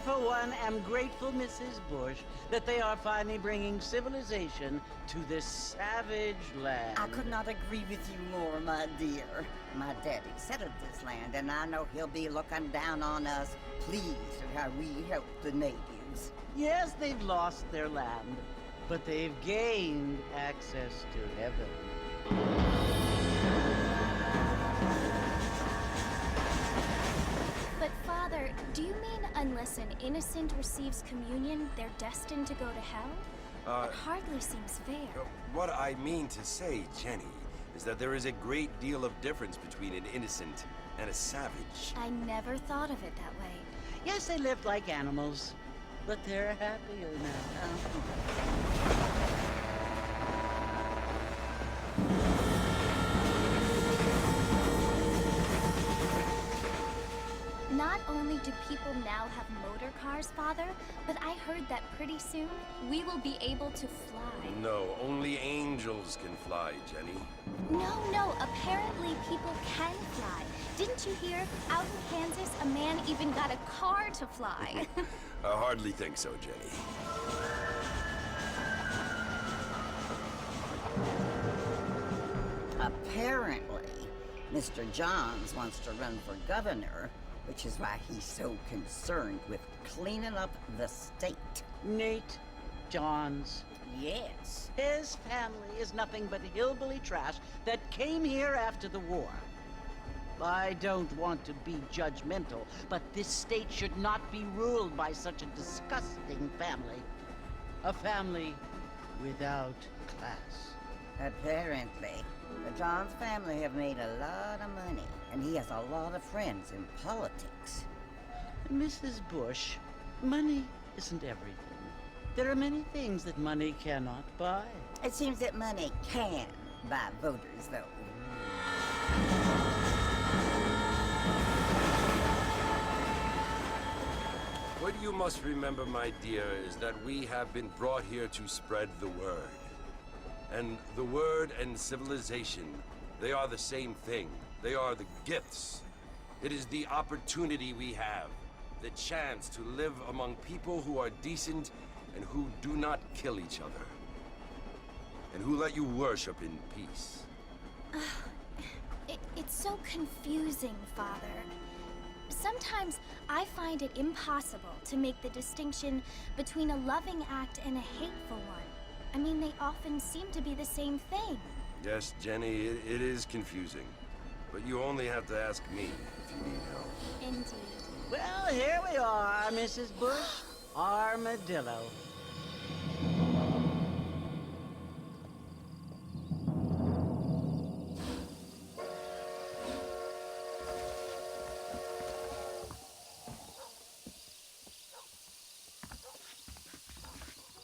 for one, am grateful, Mrs. Bush, that they are finally bringing civilization to this savage land. I could not agree with you more, my dear. My daddy settled this land, and I know he'll be looking down on us, pleased at how we help the natives. Yes, they've lost their land, but they've gained access to heaven. But Father, do you mean unless an innocent receives communion, they're destined to go to hell? That hardly seems fair. What I mean to say, Jenny, is that there is a great deal of difference between an innocent and a savage. I never thought of it that way. Yes, they lived like animals, but they're happier now. Not only do people now have motor cars, Father, but I heard that pretty soon we will be able to fly. No, only angels can fly, Jenny. No, apparently people can fly. Didn't you hear? Out in Kansas, a man even got a car to fly. I hardly think so, Jenny. Apparently, Mr. Johns wants to run for governor, which is why he's so concerned with cleaning up the state. Nate Johns. Yes. His family is nothing but hillbilly trash that came here after the war. I don't want to be judgmental, but this state should not be ruled by such a disgusting family. A family without class. Apparently, the Johns family have made a lot of money, and he has a lot of friends in politics. Mrs. Bush, money isn't everything. There are many things that money cannot buy. It seems that money can buy voters, though. What you must remember, my dear, is that we have been brought here to spread the word. And the word and civilization, they are the same thing. They are the gifts. It is the opportunity we have, the chance to live among people who are decent and who do not kill each other, and who let you worship in peace. It's so confusing, Father. Sometimes I find it impossible to make the distinction between a loving act and a hateful one. I mean, they often seem to be the same thing. Yes, Jenny, it is confusing. But you only have to ask me if you need help. Indeed. Well, here we are, Mrs. Bush. Armadillo.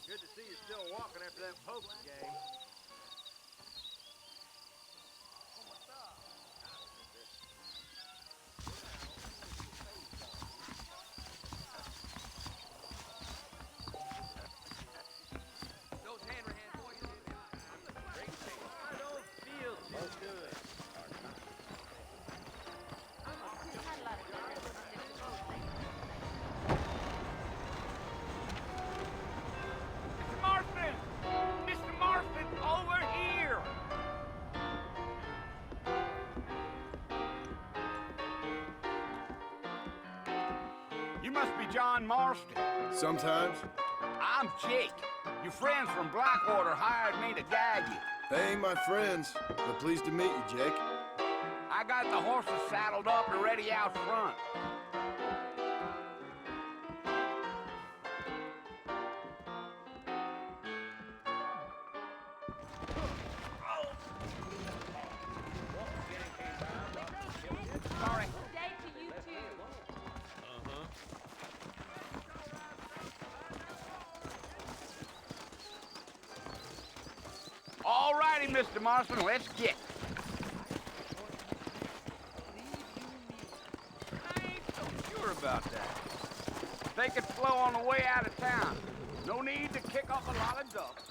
Good to see you still walking after that poker game. Those hand boys, great thing. I don't feel too good. Mr. Marston, over here! You must be John Marston. Sometimes. I'm Jake. Your friends from Blackwater hired me to guide you. They ain't my friends, but pleased to meet you, Jake. I got the horses saddled up and ready out front. Sorry. Day to you too. All righty, Mr. Marston, let's get. I ain't so sure about that. They could flow on the way out of town. No need to kick off a lot of ducks.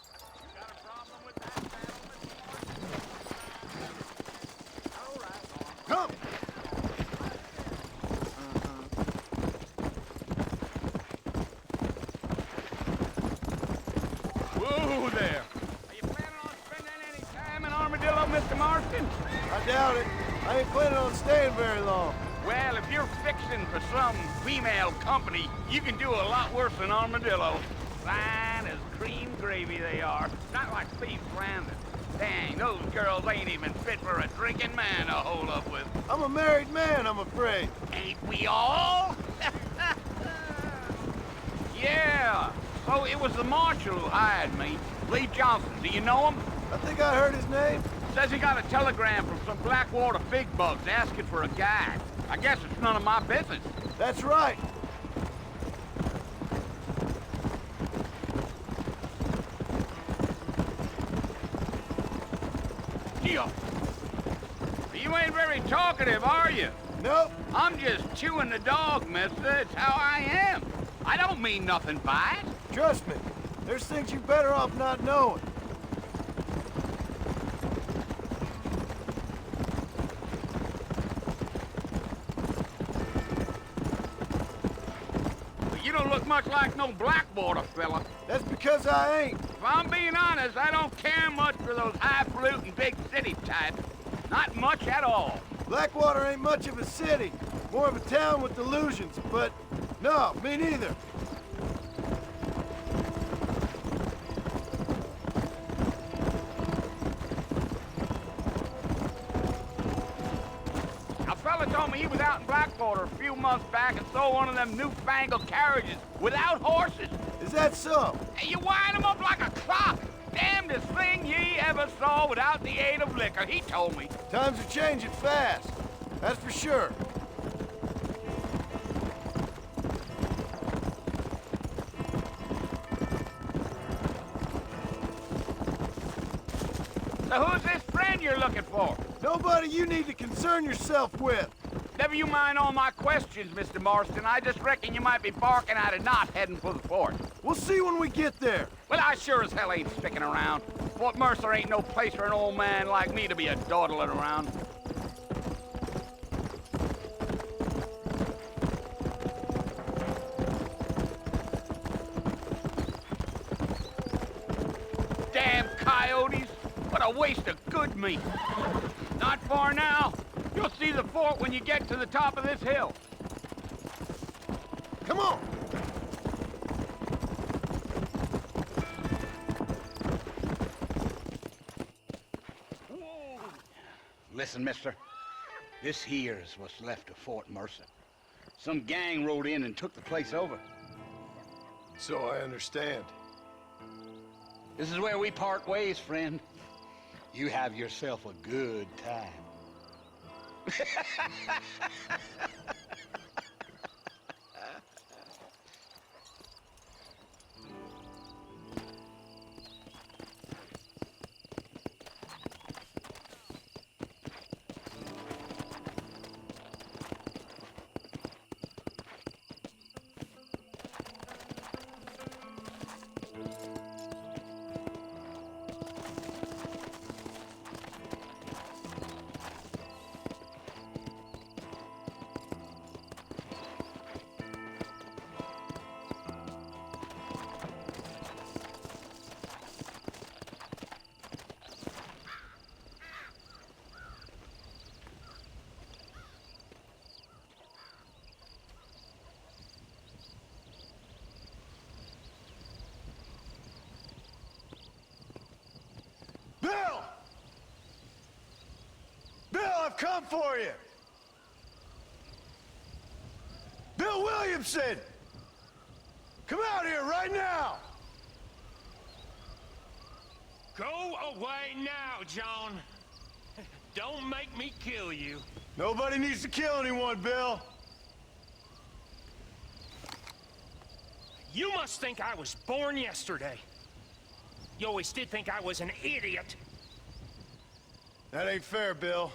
You got a problem with that, Mr. All right. Come! I doubt it. I ain't planning on staying very long. Well, if you're fixing for some female company, you can do a lot worse than armadillo. Fine as cream gravy they are. Not like thieves landing. Dang, those girls ain't even fit for a drinking man to hold up with. I'm a married man, I'm afraid. Ain't we all? Yeah. Oh, it was the marshal who hired me. Lee Johnson. Do you know him? I think I heard his name. Says he got a telegram from some Blackwater big bugs asking for a guide. I guess it's none of my business. That's right. Gio. You ain't very talkative, are you? Nope. I'm just chewing the dog, mister. It's how I am. I don't mean nothing by it. Trust me. There's things you're better off not knowing. But you don't look much like no Blackwater fella. That's because I ain't. If I'm being honest, I don't care much for those highfalutin big city types. Not much at all. Blackwater ain't much of a city. More of a town with delusions, but no, me neither. A fella told me he was out in Blackwater a few months back and saw one of them newfangled carriages without horses. Is that so? And you wind 'em up like a clock. Damnedest thing ye ever saw without the aid of liquor, he told me. Times are changing fast. That's for sure. So who's this friend you're looking for? Nobody you need to concern yourself with. Never you mind all my questions, Mr. Marston. I just reckon you might be barking at a knot heading for the fort. We'll see when we get there. Well, I sure as hell ain't sticking around. Fort Mercer ain't no place for an old man like me to be a dawdling around. Damn coyotes! What a waste of good meat. Not far now. You'll see the fort when you get to the top of this hill. Come on. Listen, mister. This here is what's left of Fort Mercer. Some gang rode in and took the place over. So I understand. This is where we part ways, friend. You have yourself a good time. Bill! Bill, I've come for you! Bill Williamson! Come out here right now! Go away now, John. Don't make me kill you. Nobody needs to kill anyone, Bill. You must think I was born yesterday. You always did think I was an idiot. That ain't fair, Bill.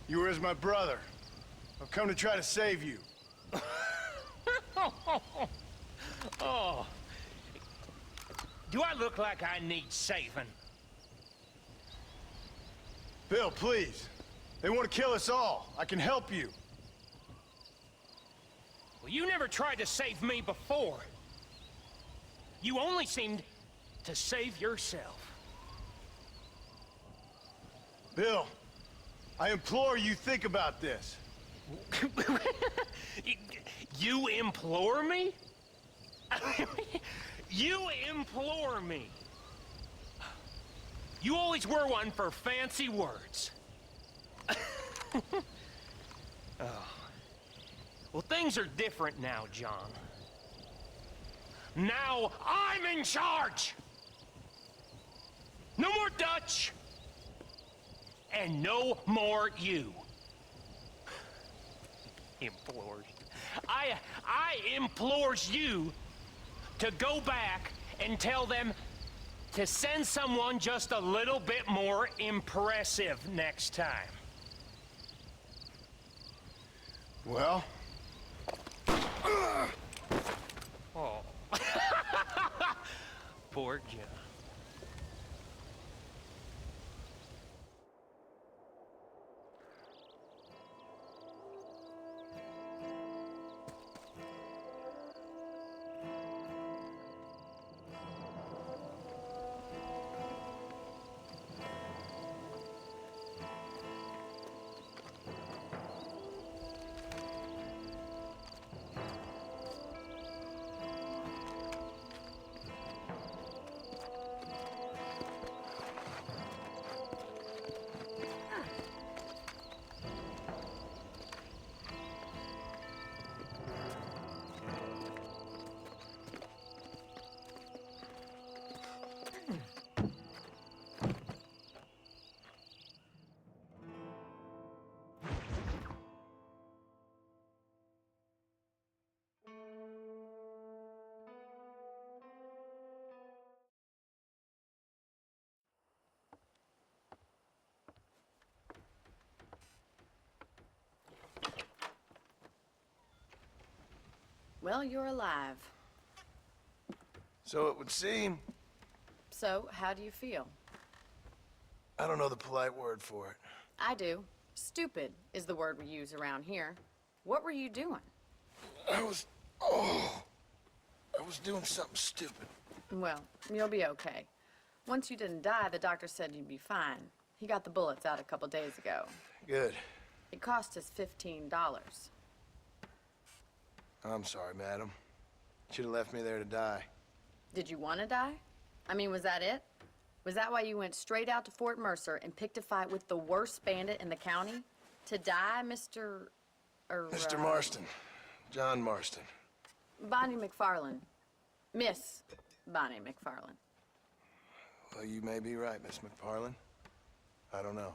You were as my brother. I've come to try to save you. Oh. Do I look like I need saving? Bill, please. They want to kill us all. I can help you. Well, you never tried to save me before. You only seemed to save yourself. Bill, I implore you think about this. You implore me? You implore me. You always were one for fancy words. Oh. Well, things are different now, John. Now I'm in charge! No more Dutch! And no more you. Implores. I implores you to go back and tell them to send someone just a little bit more impressive next time. Well? Oh. Poor John. Well, you're alive. So it would seem. So, how do you feel? I don't know the polite word for it. I do. Stupid is the word we use around here. What were you doing? I was doing something stupid. Well, you'll be okay. Once you didn't die, the doctor said you'd be fine. He got the bullets out a couple days ago. Good. It cost us $15. I'm sorry, madam. Should have left me there to die. Did you want to die? I mean, was that it? Was that why you went straight out to Fort Mercer and picked a fight with the worst bandit in the county? To die, Mr. Mr. Marston. John Marston. Bonnie McFarlane. Miss Bonnie McFarlane. Well, you may be right, Miss McFarlane. I don't know.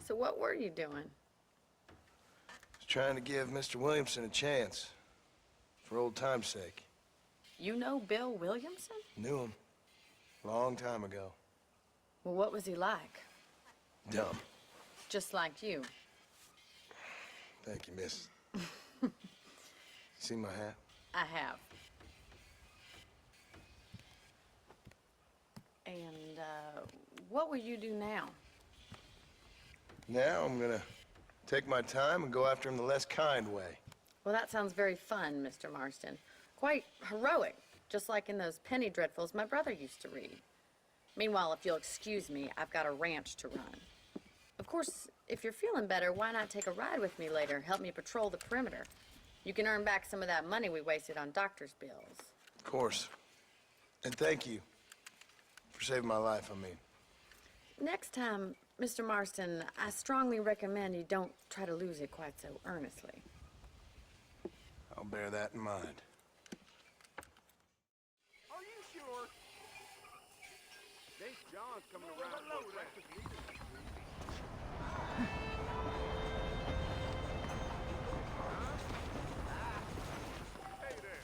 So what were you doing? I was trying to give Mr. Williamson a chance. For old time's sake. You know Bill Williamson? Knew him. Long time ago. Well, what was he like? Dumb. Just like you. Thank you, miss. See my hat? I have. And, what will you do now? Now I'm gonna take my time and go after him the less kind way. Well, that sounds very fun, Mr. Marston. Quite heroic, just like in those penny dreadfuls my brother used to read. Meanwhile, if you'll excuse me, I've got a ranch to run. Of course, if you're feeling better, why not take a ride with me later? Help me patrol the perimeter. You can earn back some of that money we wasted on doctor's bills. Of course. And thank you for saving my life, I mean. Next time, Mr. Marston, I strongly recommend you don't try to lose it quite so earnestly. I'll bear that in mind. Are you sure? Think John's coming around to go practice leading. Hey there.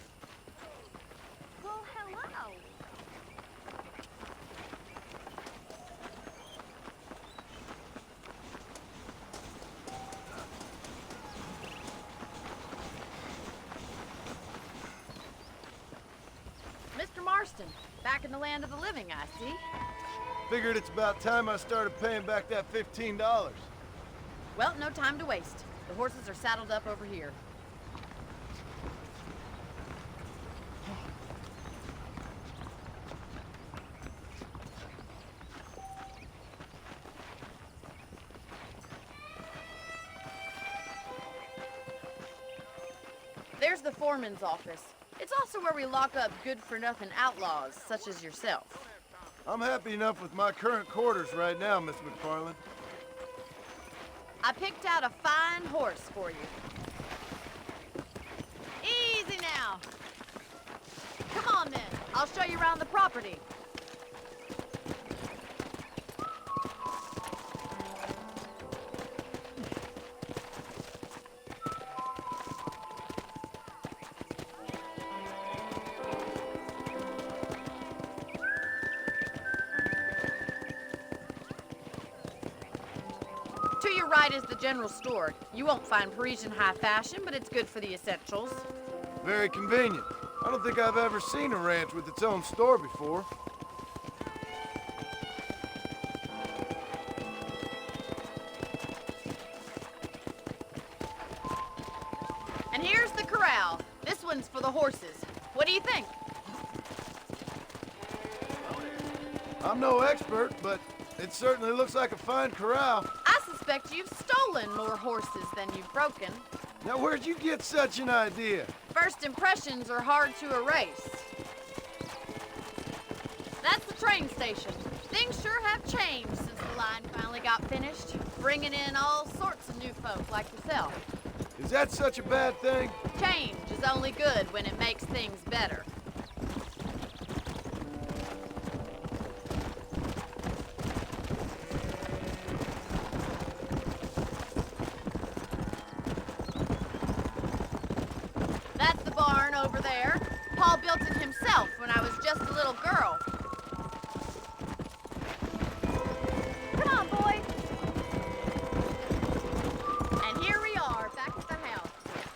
Well, hello. Mr. Marston, back in the land of the living, I see. Figured it's about time I started paying back that $15. Well, no time to waste. The horses are saddled up over here. There's the foreman's office. It's also where we lock up good-for-nothing outlaws, such as yourself. I'm happy enough with my current quarters right now, Miss McFarland. I picked out a fine horse for you. Easy now. Come on, then. I'll show you around the property. To your right is the general store. You won't find Parisian high fashion, but it's good for the essentials. Very convenient. I don't think I've ever seen a ranch with its own store before. And here's the corral. This one's for the horses. What do you think? I'm no expert, but it certainly looks like a fine corral. I suspect you've stolen more horses than you've broken. Now, where'd you get such an idea? First impressions are hard to erase. That's the train station. Things sure have changed since the line finally got finished, bringing in all sorts of new folk like yourself. Is that such a bad thing? Change is only good when it makes things better. That's the barn over there. Paul built it himself when I was just a little girl. Come on, boy. And here we are, back at the house.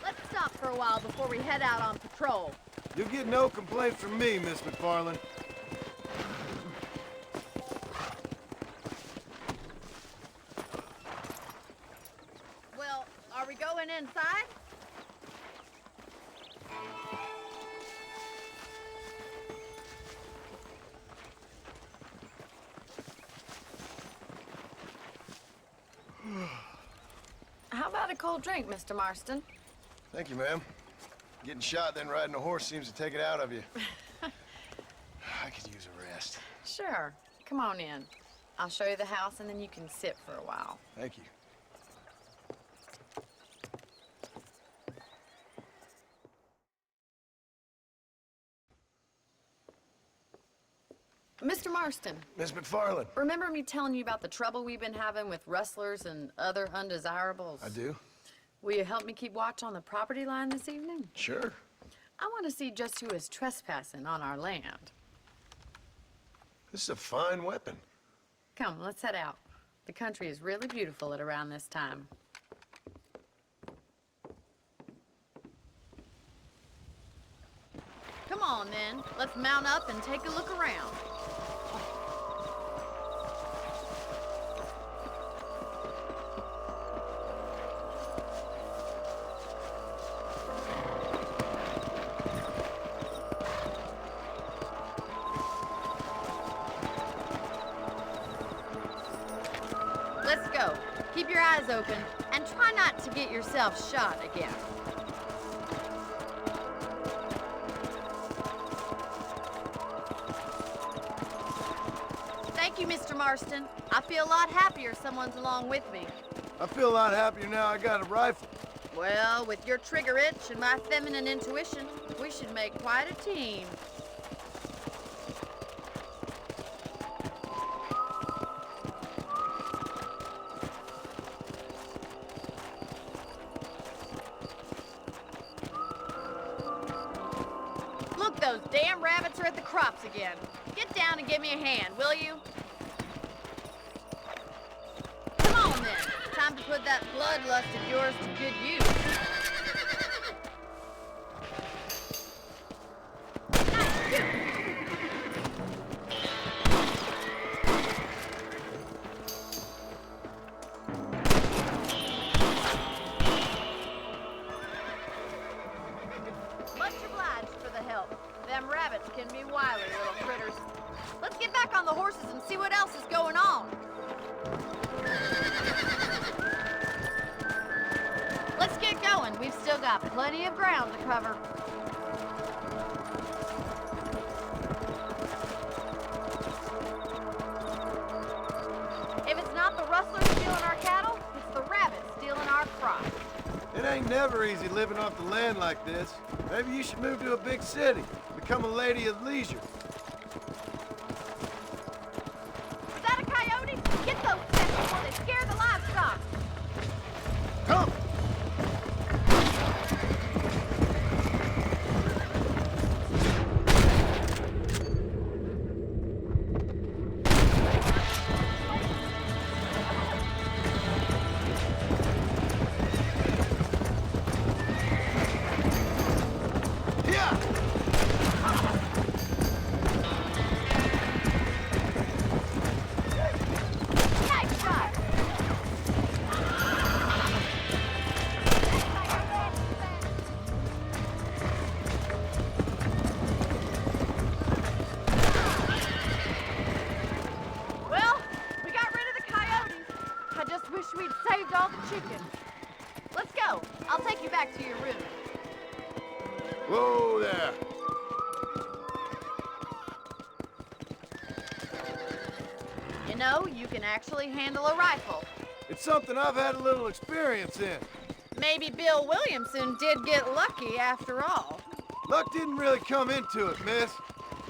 Let's stop for a while before we head out on patrol. You'll get no complaints from me, Miss McFarland. Well, are we going inside? How about a cold drink, Mr. Marston? Thank you, ma'am. Getting shot, then riding a horse seems to take it out of you. I could use a rest. Sure. Come on in. I'll show you the house, and then you can sit for a while. Thank you. Mr. Marston, Miss McFarland. remember me telling you about the trouble we've been having with rustlers and other undesirables? I do? Will you help me keep watch on the property line this evening? Sure. I want to see just who is trespassing on our land. This is a fine weapon. Come, let's head out. The country is really beautiful at around this time. Come on, then. Let's mount up and take a look around. Let's go. Keep your eyes open and try not to get yourself shot again. Thank you, Mr. Marston. I feel a lot happier someone's along with me. I feel a lot happier now I got a rifle. Well, with your trigger itch and my feminine intuition, we should make quite a team. Look, those damn rabbits are at the crops again. Get down and give me a hand, will you? Come on, then. Time to put that bloodlust of yours to good use. Nice shoot. Much obliged for the help. Them rabbits can be wily little critters. Let's get back on the horses and see what else is going on. Let's get going. We've still got plenty of ground to cover. If it's not the rustlers stealing our cattle, it's the rabbits stealing our crops. It ain't never easy living off the land like this. Maybe you should move to a big city. Become a lady of leisure. Is that a coyote? Get those things before they scare the livestock. Come! Nice shot. Well, we got rid of the coyotes. I just wish we'd saved all the chickens. Let's go. I'll take you back to your room. Whoa there! You know, you can actually handle a rifle. It's something I've had a little experience in. Maybe Bill Williamson did get lucky after all. Luck didn't really come into it, miss.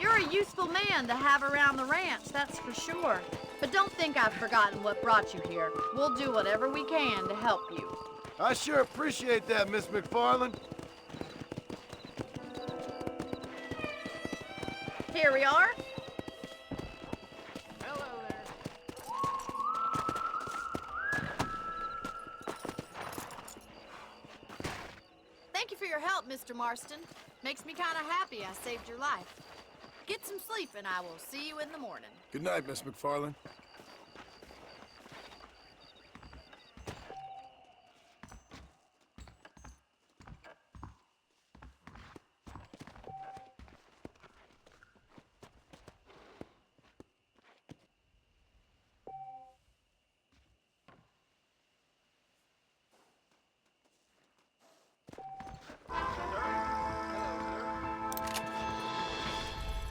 You're a useful man to have around the ranch, that's for sure. But don't think I've forgotten what brought you here. We'll do whatever we can to help you. I sure appreciate that, Miss McFarland. Here we are. Hello there. Thank you for your help, Mr. Marston. Makes me kind of happy I saved your life. Get some sleep and I will see you in the morning. Good night, Miss McFarland.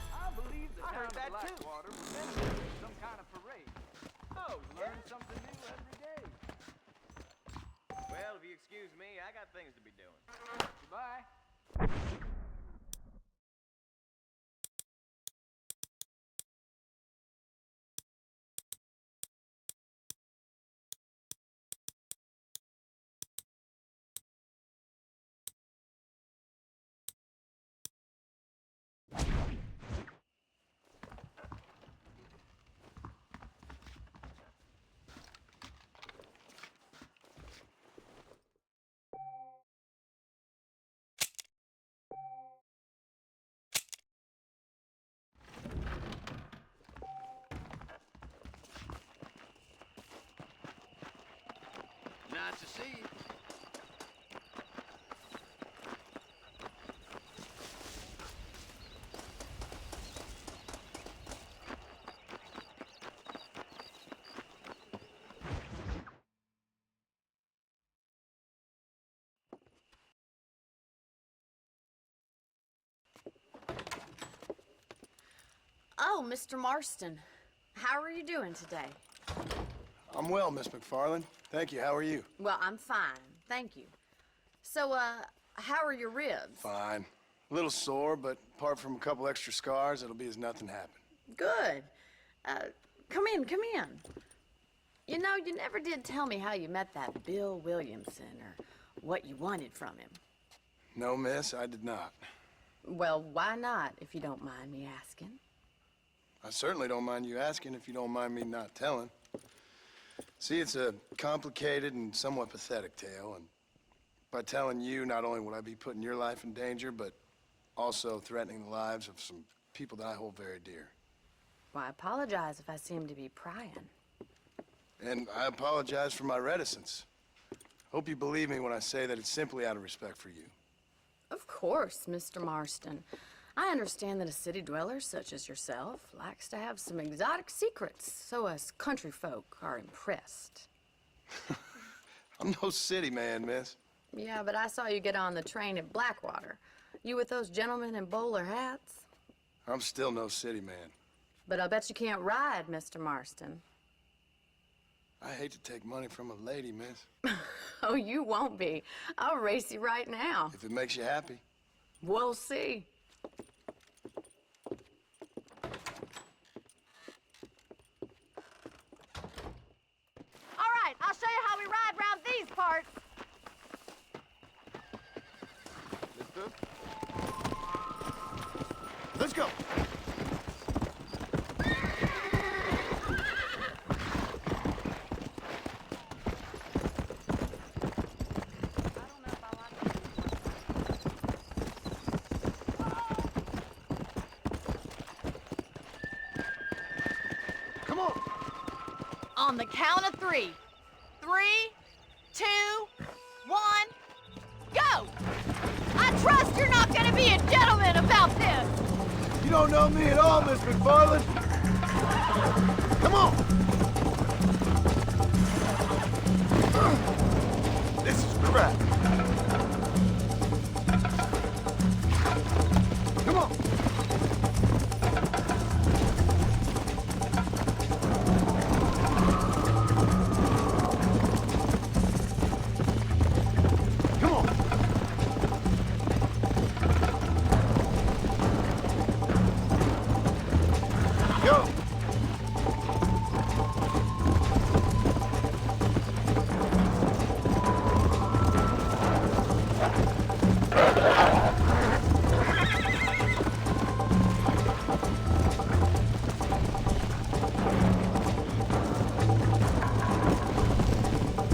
I believe the town of Blackwater remembers some kind of parade. Oh, learn something new every day. Well, if you excuse me, I got things to be doing. Goodbye. Nice to see you. Oh, Mr. Marston. How are you doing today? I'm well, Miss McFarland. Thank you. How are you? Well, I'm fine. Thank you. So, how are your ribs? Fine. A little sore, but apart from a couple extra scars, it'll be as nothing happened. Good. Come in, come in. You know, you never did tell me how you met that Bill Williamson or what you wanted from him. No, miss, I did not. Well, why not, if you don't mind me asking? I certainly don't mind you asking if you don't mind me not telling. See, it's a complicated and somewhat pathetic tale, and by telling you, not only would I be putting your life in danger, but also threatening the lives of some people that I hold very dear. Well, I apologize if I seem to be prying. And I apologize for my reticence. Hope you believe me when I say that it's simply out of respect for you. Of course, Mr. Marston. I understand that a city dweller such as yourself likes to have some exotic secrets, so us country folk are impressed. I'm no city man, miss. Yeah, but I saw you get on the train at Blackwater. You with those gentlemen in bowler hats? I'm still no city man. But I bet you can't ride, Mr. Marston. I hate to take money from a lady, miss. Oh, you won't be. I'll race you right now. If it makes you happy. We'll see. All right, I'll show you how we ride round these parts. Let's go. Come on. On the count of 3. 3, 2, 1, go! I trust you're not gonna be a gentleman about this. You don't know me at all, Miss McFarland. Come on. This is crap. Come on. Come on. Go.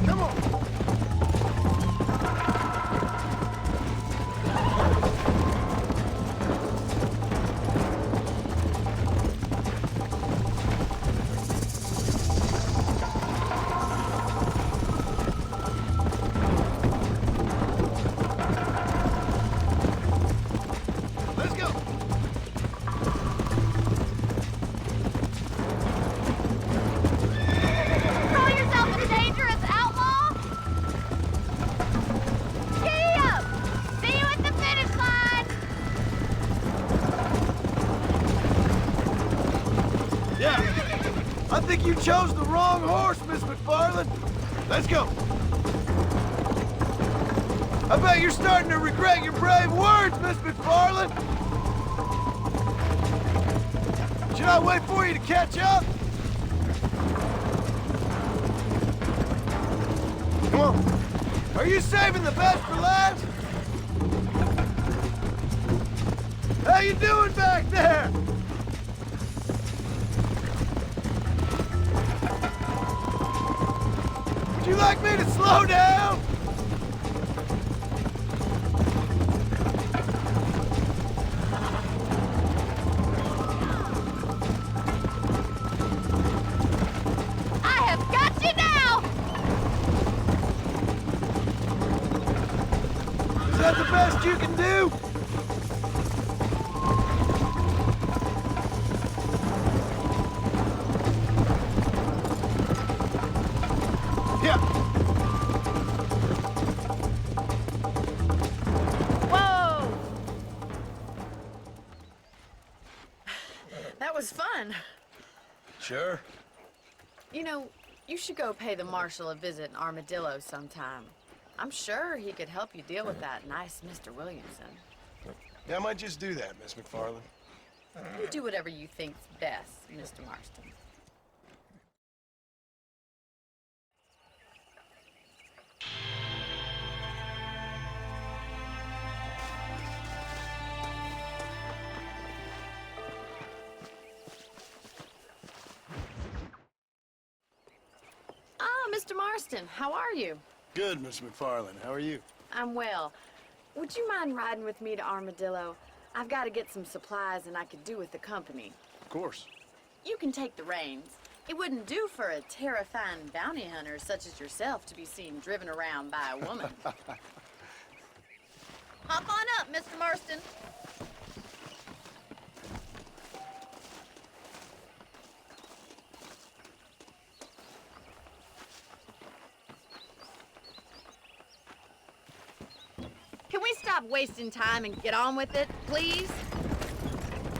Come on. Let's go. Throw yourself in dangerous outlaw. Giddy up! See you at the finish line. Yeah. I think you chose the wrong horse, Miss McFarland. Let's go. I bet you're starting to regret your brave words, Miss McFarland. Should I wait for you to catch up? Come on. Are you saving the best for last? How you doing back there? Would you like me to slow down? I have got you now. Is that the best you can do? Yeah. Whoa! That was fun. Sure. You know, you should go pay the marshal a visit in Armadillo sometime. I'm sure he could help you deal with that nice Mr. Williamson. Yeah, I might just do that, Miss McFarland. You do whatever you think's best, Mr. Marston. Ah, Mr. Marston, how are you? Good, Miss McFarland. How are you? I'm well. Would you mind riding with me to Armadillo? I've got to get some supplies and I could do with the company. Of course. You can take the reins. It wouldn't do for a terrifying bounty hunter such as yourself to be seen driven around by a woman. Hop on up, Mr. Marston. Can we stop wasting time and get on with it, please?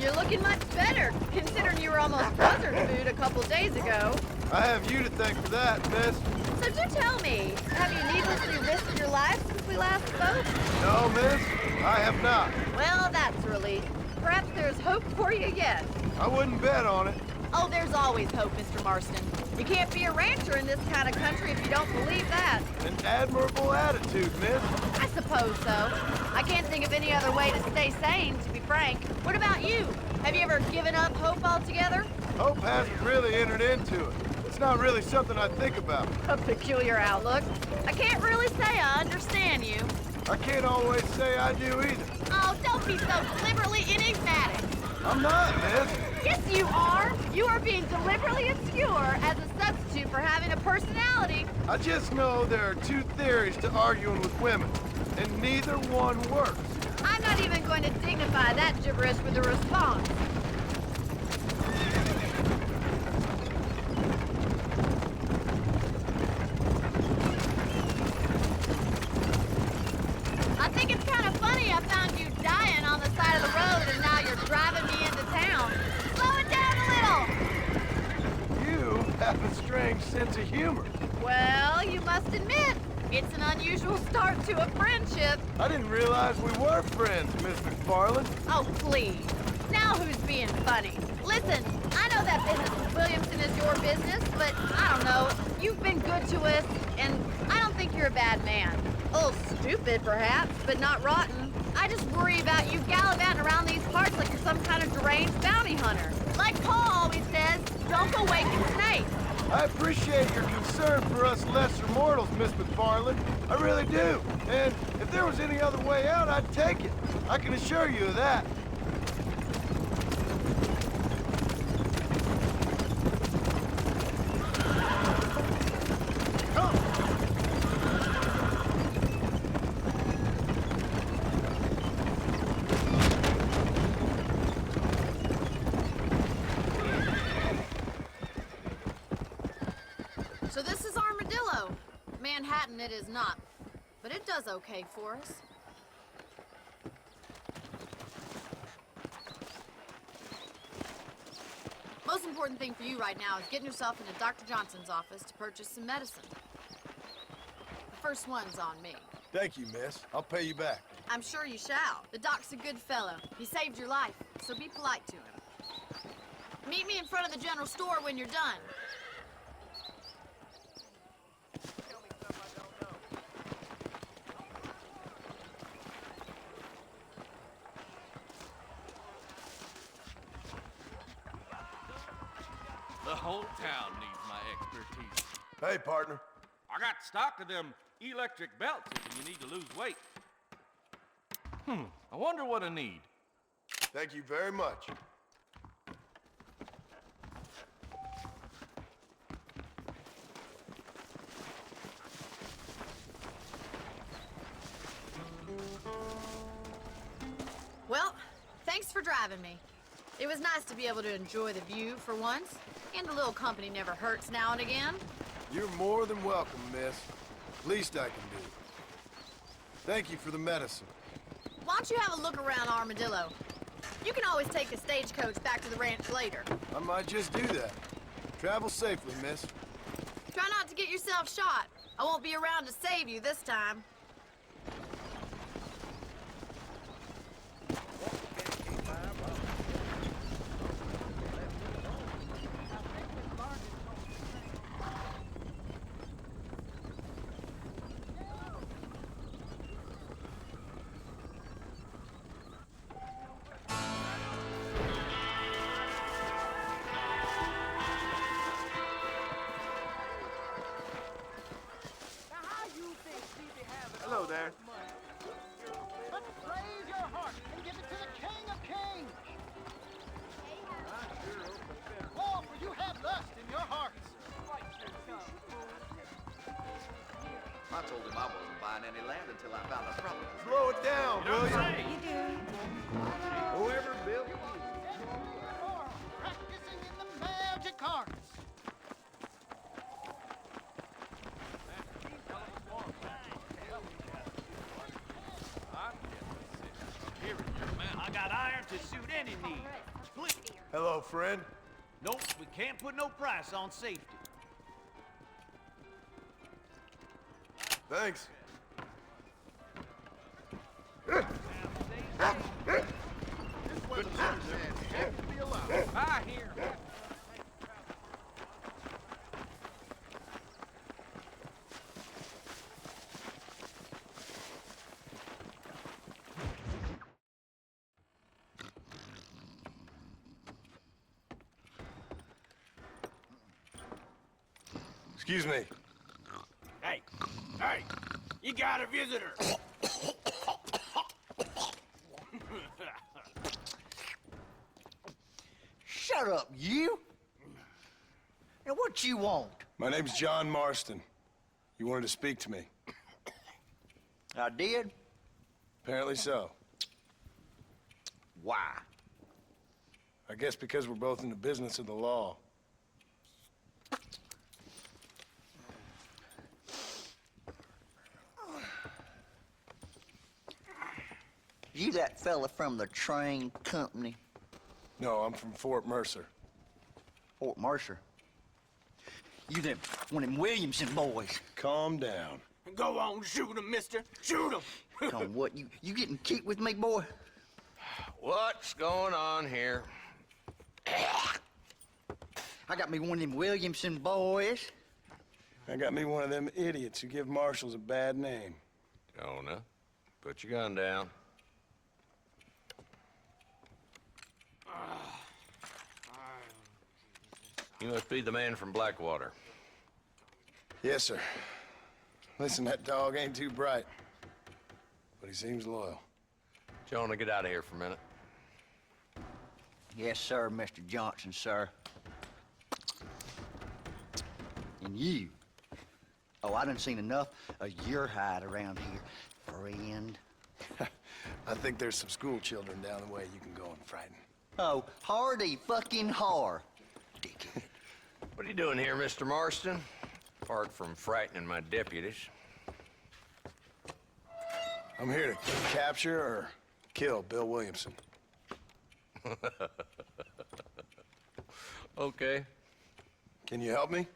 You're looking much better, considering you were almost buzzard food a couple days ago. I have you to thank for that, miss. So do tell me, have you needlessly risked your life since we last spoke? No, miss, I have not. Well, that's a relief. Perhaps there's hope for you yet. I wouldn't bet on it. Oh, there's always hope, Mr. Marston. You can't be a rancher in this kind of country if you don't believe that. An admirable attitude, miss. I suppose so. I can't think of any other way to stay sane, to be frank. What about you? Have you ever given up hope altogether? Hope hasn't really entered into it. It's not really something I think about. A peculiar outlook. I can't really say I understand you. I can't always say I do either. Oh, don't be so deliberately enigmatic. I'm not, miss. Yes, you are. You are being deliberately obscure as a substitute for having a personality. I just know there are two theories to arguing with women, and neither one works. I'm not even going to dignify that gibberish with a response. I think it's kind of funny I found you dying on the side of the road and now you're driving me into town. Slow it down a little. You have a strange sense of humor. Well, you must admit, it's an unusual start to a friendship. I didn't realize we were friends, Miss McFarland. Oh, please. Now who's being funny? Listen, I know that business with Williamson is your business, but I don't know. You've been good to us, and I don't think you're a bad man. A little stupid, perhaps, but not rotten. I just worry about you gallivanting around these parts like you're some kind of deranged bounty hunter. Like Paul always says, don't go waking snakes. I appreciate your concern for us lesser mortals, Miss McFarland. I really do. And if there was any other way out, I'd take it. I can assure you of that. So this is Armadillo. Manhattan it is not, but it does okay for us. Most important thing for you right now is getting yourself into Dr. Johnson's office to purchase some medicine. The first one's on me. Thank you, miss. I'll pay you back. I'm sure you shall. The doc's a good fellow. He saved your life, so be polite to him. Meet me in front of the general store when you're done. The whole town needs my expertise. Hey, partner. I got stock of them electric belts if you need to lose weight. I wonder what I need. Thank you very much. Well, thanks for driving me. It was nice to be able to enjoy the view for once, and a little company never hurts now and again. You're more than welcome, miss. Least I can do. Thank you for the medicine. Why don't you have a look around Armadillo? You can always take a stagecoach back to the ranch later. I might just do that. Travel safely, miss. Try not to get yourself shot. I won't be around to save you this time. Hello there. But raise your heart and give it to the King of Kings. Oh, for you have lust in your hearts. I told him I wasn't buying any land until I found a property. Slow it down, will you? You do. Whoever built it. Practicing in the magic arts. I got iron to suit any need. Split. Hello, friend. Nope, we can't put no price on safety. Thanks. Good service have to be allowed. I hear. Excuse me. Hey, hey, you got a visitor. Shut up, you! And what you want? My name's John Marston. You wanted to speak to me. I did? Apparently so. Why? I guess because we're both in the business of the law. You that fella from the train company? No, I'm from Fort Mercer. Fort Mercer? You them one of them Williamson boys? Calm down. Go on, shoot him, mister. Shoot him. On what? You getting cute with me, boy? What's going on here? I got me one of them Williamson boys. I got me one of them idiots who give marshals a bad name. Jonah, put your gun down. You must be the man from Blackwater. Yes, sir. Listen, that dog ain't too bright, but he seems loyal. Jonah, get out of here for a minute. Yes, sir, Mr. Johnson, sir. And you. Oh, I done seen enough of your hide around here, friend. I think there's some school children down the way you can go and frighten. Oh, hardy fucking har. Dickhead. What are you doing here, Mr. Marston? Apart from frightening my deputies. I'm here to capture or kill Bill Williamson. Okay. Can you help me?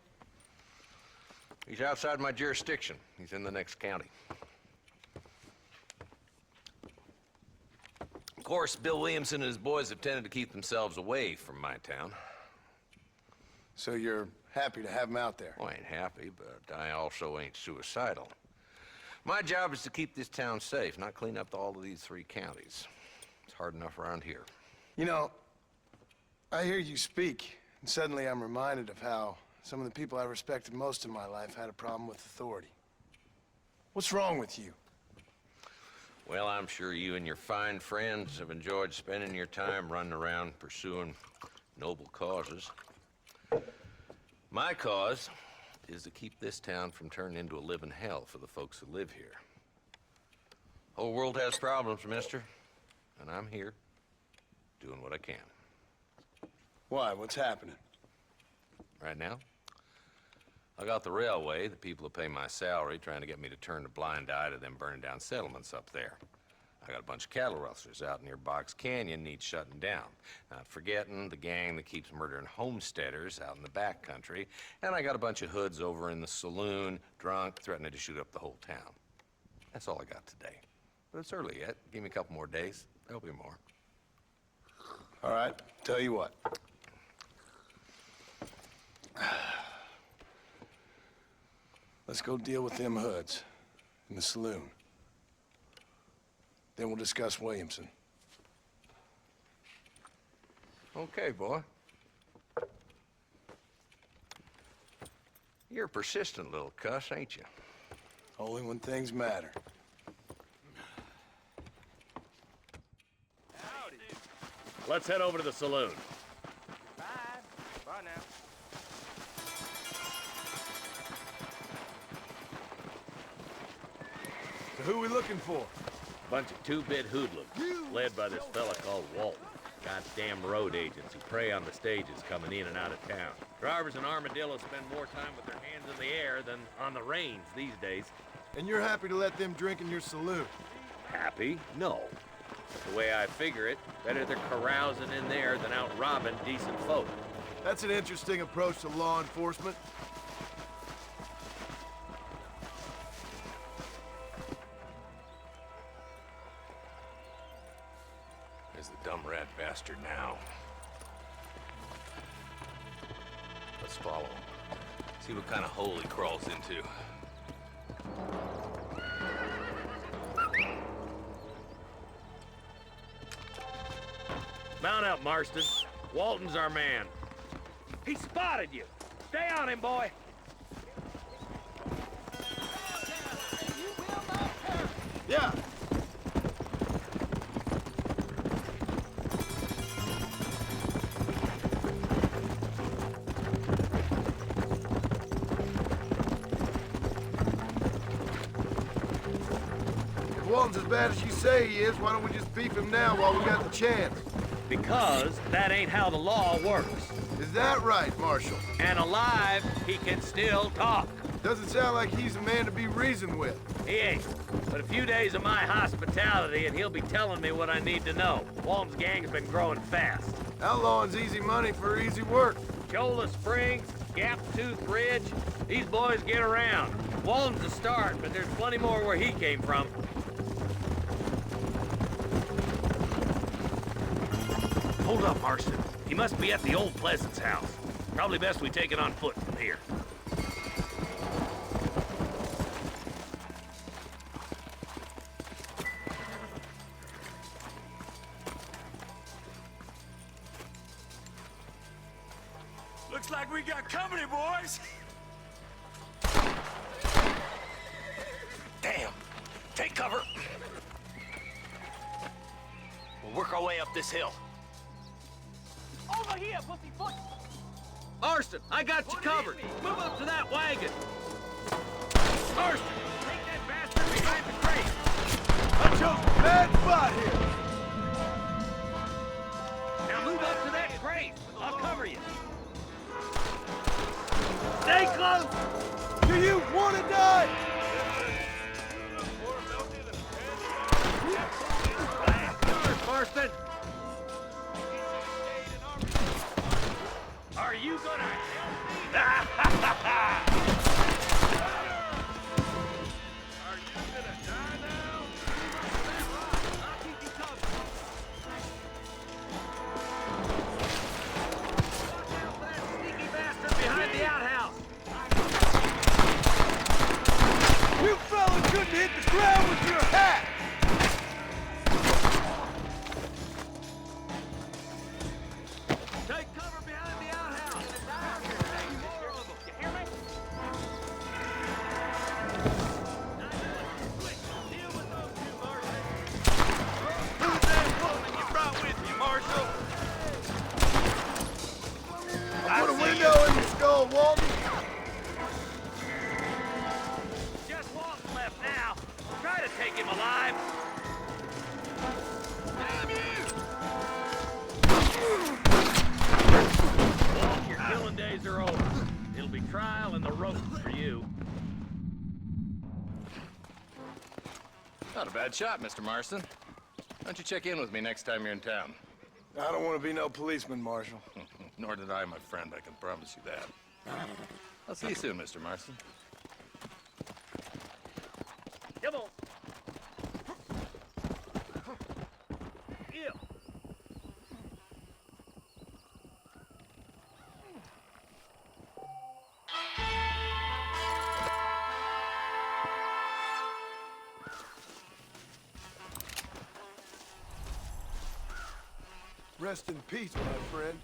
He's outside my jurisdiction. He's in the next county. Of course, Bill Williamson and his boys have tended to keep themselves away from my town. So you're happy to have him out there? Well, I ain't happy, but I also ain't suicidal. My job is to keep this town safe, not clean up all of these 3 counties. It's hard enough around here. You know, I hear you speak, and suddenly I'm reminded of how some of the people I respected most in my life had a problem with authority. What's wrong with you? Well, I'm sure you and your fine friends have enjoyed spending your time running around pursuing noble causes. My cause is to keep this town from turning into a living hell for the folks who live here. Whole world has problems, mister, and I'm here doing what I can. Why? What's happening? Right now, I got the railway, the people who pay my salary, trying to get me to turn a blind eye to them burning down settlements up there. I got a bunch of cattle rustlers out near Box Canyon needs shutting down. Not forgetting the gang that keeps murdering homesteaders out in the back country. And I got a bunch of hoods over in the saloon, drunk, threatening to shoot up the whole town. That's all I got today. But it's early yet. Give me a couple more days. There'll be more. All right, tell you what. Let's go deal with them hoods in the saloon. Then we'll discuss Williamson. Okay, boy. You're a persistent little cuss, ain't you? Only when things matter. Howdy. Let's head over to the saloon. Bye. Bye now. So who we looking for? Bunch of two-bit hoodlums, led by this fella called Walton. Goddamn road agents who prey on the stages coming in and out of town. Drivers and armadillos spend more time with their hands in the air than on the reins these days. And you're happy to let them drink in your saloon? Happy? No. The way I figure it, better they're carousing in there than out robbing decent folk. That's an interesting approach to law enforcement. There's the dumb rat bastard now. Let's follow him. See what kind of hole he crawls into. Mount up, Marston. Walton's our man. He spotted you. Stay on him, boy. Yeah. If Walton's as bad as you say he is, why don't we just beef him now while we got the chance? Because that ain't how the law works. Is that right, Marshal? And alive, he can still talk. Doesn't sound like he's a man to be reasoned with. He ain't. But a few days of my hospitality and he'll be telling me what I need to know. Walton's gang's been growing fast. Outlawing's easy money for easy work. Cholla Springs, Gap Tooth Ridge, these boys get around. Walton's the start, but there's plenty more where he came from. Hold up, Marston. He must be at the old Pleasance house. Probably best we take it on foot from here. Looks like we got company, boys. Damn. Take cover. We'll work our way up this hill. Over here, pussyfoot! Marston, I got you covered. Move up to that wagon. Marston, take that bastard behind the crate. I chose a bad spot here. Now move up to that crate. I'll cover you. Stay close. Do you want to die? Marston. Are you gonna help me? Are you gonna die now? I'll keep you covered. Watch out for that sneaky bastard behind the outhouse. You fellas couldn't hit the ground with your hat! Take cover behind the outhouse. More of them. You hear me? Quick, deal with those two, Marston. Who's that woman you brought with you, Marshal? I put a window in your skull, Walton. Just Walton left now. Try to take him alive. Damn you! Walt, your killing days are over. It'll be trial and the ropes for you. Not a bad shot, Mr. Marston. Why don't you check in with me next time you're in town? I don't want to be no policeman, Marshal. Nor did I, my friend. I can promise you that. I'll see you soon, Mr. Marston. Come on. Yeah. Rest in peace, my friend.